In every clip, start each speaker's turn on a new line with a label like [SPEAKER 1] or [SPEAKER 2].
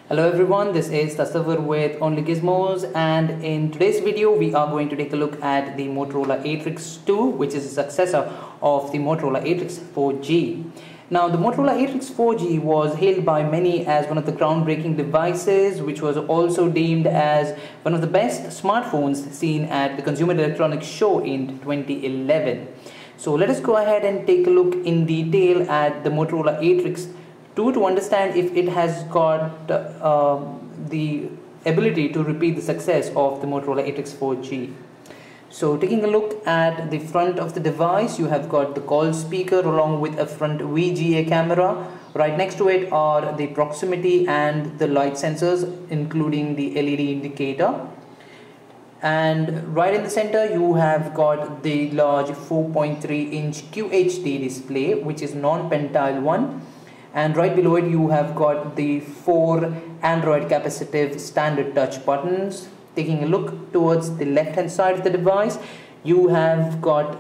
[SPEAKER 1] Hello everyone, this is Tasavvur with Only Gizmos, and in today's video we are going to take a look at the Motorola Atrix 2, which is a successor of the Motorola Atrix 4G. Now the Motorola Atrix 4G was hailed by many as one of the groundbreaking devices, which was also deemed as one of the best smartphones seen at the Consumer Electronics Show in 2011. So let us go ahead and take a look in detail at the Motorola Atrix to understand if it has got the ability to repeat the success of the Motorola Atrix 4G. So taking a look at the front of the device, you have got the call speaker along with a front VGA camera. Right next to it are the proximity and the light sensors, including the LED indicator. And right in the center you have got the large 4.3-inch QHD display, which is non-pentile one. And right below it you have got the 4 Android capacitive standard touch buttons. Taking a look towards the left hand side of the device, you have got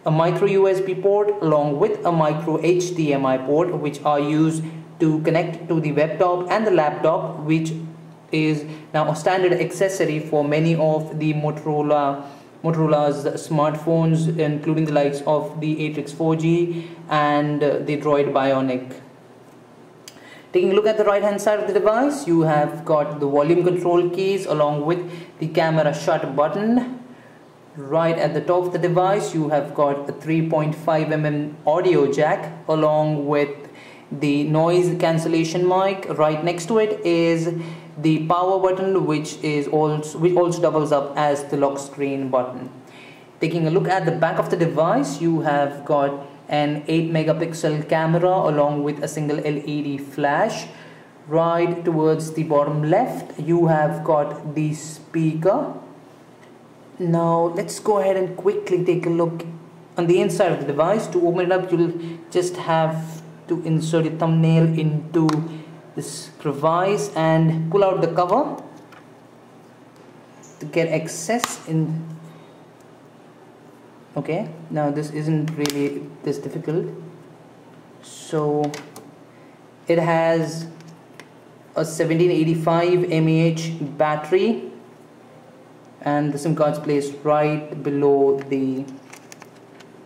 [SPEAKER 1] a micro USB port along with a micro HDMI port, which are used to connect to the webtop and the laptop, which is now a standard accessory for many of the Motorola's smartphones, including the likes of the Atrix 4G and the Droid Bionic. Taking a look at the right hand side of the device, you have got the volume control keys along with the camera shut button. Right at the top of the device you have got a 3.5mm audio jack along with the noise cancellation mic. Right next to it is the power button, which also doubles up as the lock screen button. Taking a look at the back of the device, you have got an 8 megapixel camera along with a single LED flash. Right towards the bottom left you have got the speaker. Now let's go ahead and quickly take a look on the inside of the device. To open it up, you'll just have to insert your thumbnail into this crevice and pull out the cover to get access in. Okay, now this isn't really this difficult. So it has a 1785 mAh battery, and the SIM card is placed right below the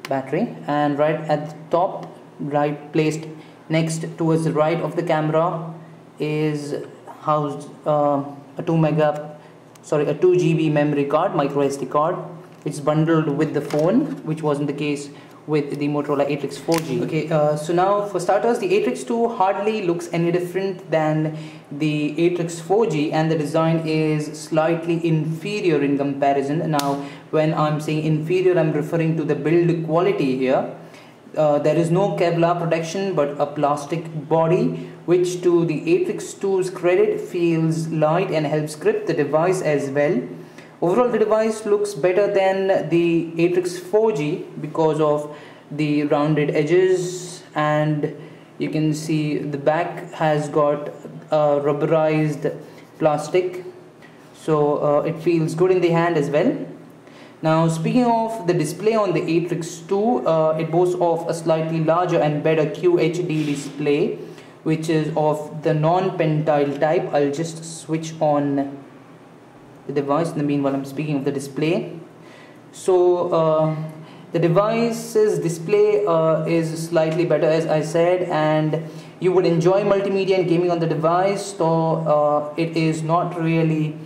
[SPEAKER 1] battery, and right at the top, right placed next towards the right of the camera, is housed a 2 GB memory card, micro SD card. It's bundled with the phone, which wasn't the case with the Motorola Atrix 4G. Okay, so now for starters, the Atrix 2 hardly looks any different than the Atrix 4G, and the design is slightly inferior in comparison. Now, when I'm saying inferior, I'm referring to the build quality here. There is no Kevlar protection but a plastic body, which to the Atrix 2's credit feels light and helps grip the device as well. Overall, the device looks better than the Atrix 4G because of the rounded edges, and you can see the back has got rubberized plastic, so it feels good in the hand as well. Now, speaking of the display on the Atrix 2, it boasts of a slightly larger and better QHD display, which is of the non-pentile type. I'll just switch on the device in the meanwhile I'm speaking of the display. So the device's display is slightly better, as I said, and you would enjoy multimedia and gaming on the device, so it is not really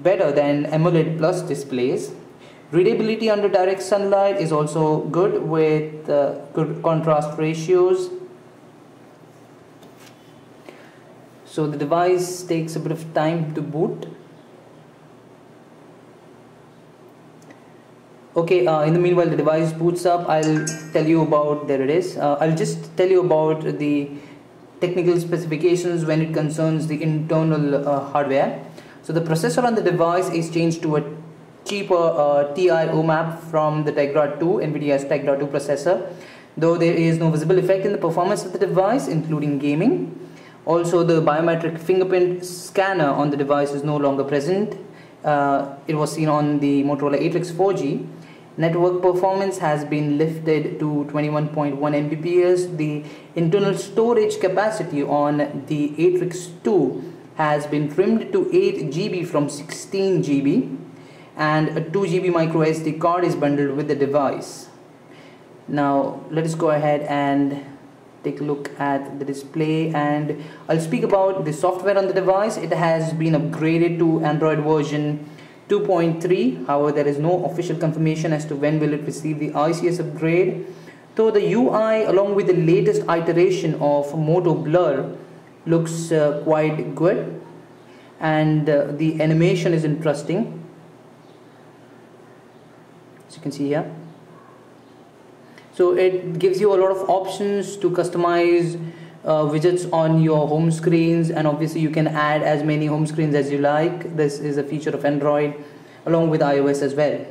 [SPEAKER 1] better than AMOLED Plus displays. Readability under direct sunlight is also good with good contrast ratios. So the device takes a bit of time to boot. Okay, in the meanwhile the device boots up. I'll tell you about, there it is. I'll just tell you about the technical specifications when it concerns the internal hardware. So the processor on the device is changed to a cheaper TI OMAP from the Tegra 2, NVIDIA's Tegra 2 processor, though there is no visible effect in the performance of the device, including gaming. Also, the biometric fingerprint scanner on the device is no longer present. It was seen on the Motorola Atrix 4G. Network performance has been lifted to 21.1 Mbps. The internal storage capacity on the Atrix 2 has been trimmed to 8 GB from 16 GB, and a 2 GB micro SD card is bundled with the device. Now let us go ahead and take a look at the display, and I'll speak about the software on the device. It has been upgraded to Android version 2.3. However, there is no official confirmation as to when will it receive the ICS upgrade. So the UI along with the latest iteration of Moto Blur looks quite good, and the animation is interesting, as you can see here. So it gives you a lot of options to customize widgets on your home screens, and obviously you can add as many home screens as you like. This is a feature of Android along with iOS as well.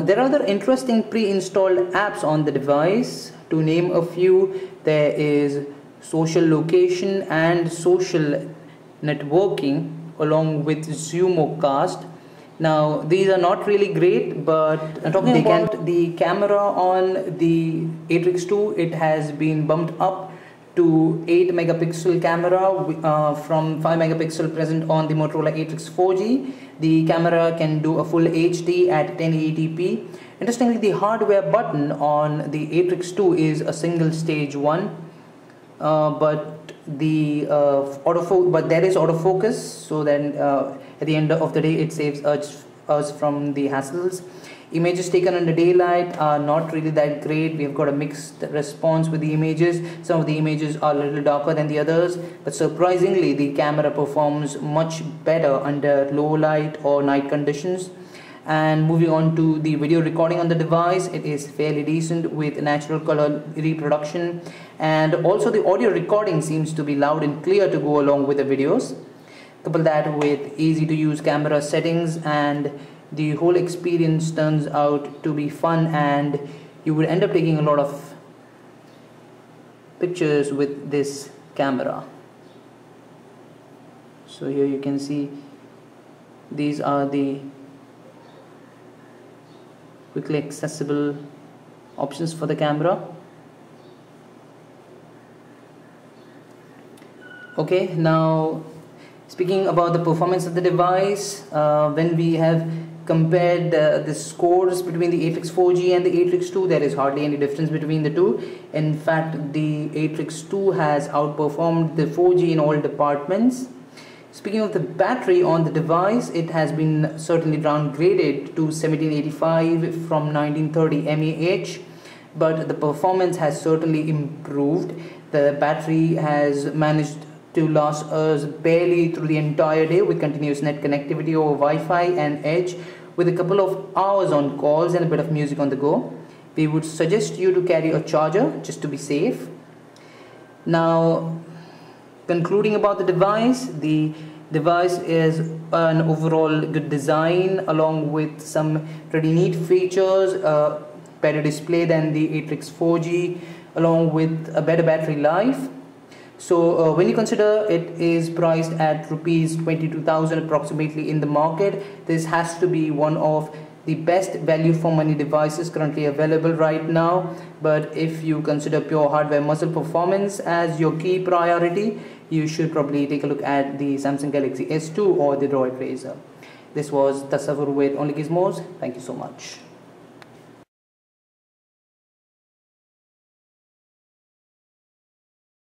[SPEAKER 1] There are other interesting pre-installed apps on the device. To name a few, there is social location and social networking along with Zoomocast. Now these are not really great, but talking about the camera on the Atrix 2, it has been bumped up to 8 megapixel camera from 5 megapixel present on the Motorola Atrix 4G. The camera can do a full HD at 1080p. Interestingly, the hardware button on the Atrix 2 is a single stage one, but the there is autofocus, so then at the end of the day it saves us from the hassles. Images taken under daylight are not really that great. We have got a mixed response with the images. Some of the images are a little darker than the others, but surprisingly the camera performs much better under low light or night conditions. And moving on to the video recording on the device, it is fairly decent with natural color reproduction, and also the audio recording seems to be loud and clear to go along with the videos. Couple that with easy to use camera settings, and the whole experience turns out to be fun, and you would end up taking a lot of pictures with this camera. So here you can see these are the quickly accessible options for the camera. Okay, now speaking about the performance of the device, when we have compared the scores between the Atrix 4G and the Atrix 2, there is hardly any difference between the two. In fact, the Atrix 2 has outperformed the 4G in all departments. Speaking of the battery on the device, it has been certainly downgraded to 1785 from 1930 mAh, but the performance has certainly improved. The battery has managed to last us barely through the entire day with continuous net connectivity over Wi-Fi and Edge, with a couple of hours on calls and a bit of music on the go. We would suggest you to carry a charger just to be safe. Now, concluding about the device is an overall good design along with some pretty neat features, better display than the Atrix 4G, along with a better battery life. So when you consider it is priced at rupees 22,000 approximately in the market, this has to be one of the best value for money devices currently available right now. But if you consider pure hardware muscle performance as your key priority, you should probably take a look at the Samsung Galaxy S2 or the Droid Razr. This was Tasavvur with Only Gizmos. Thank you so much.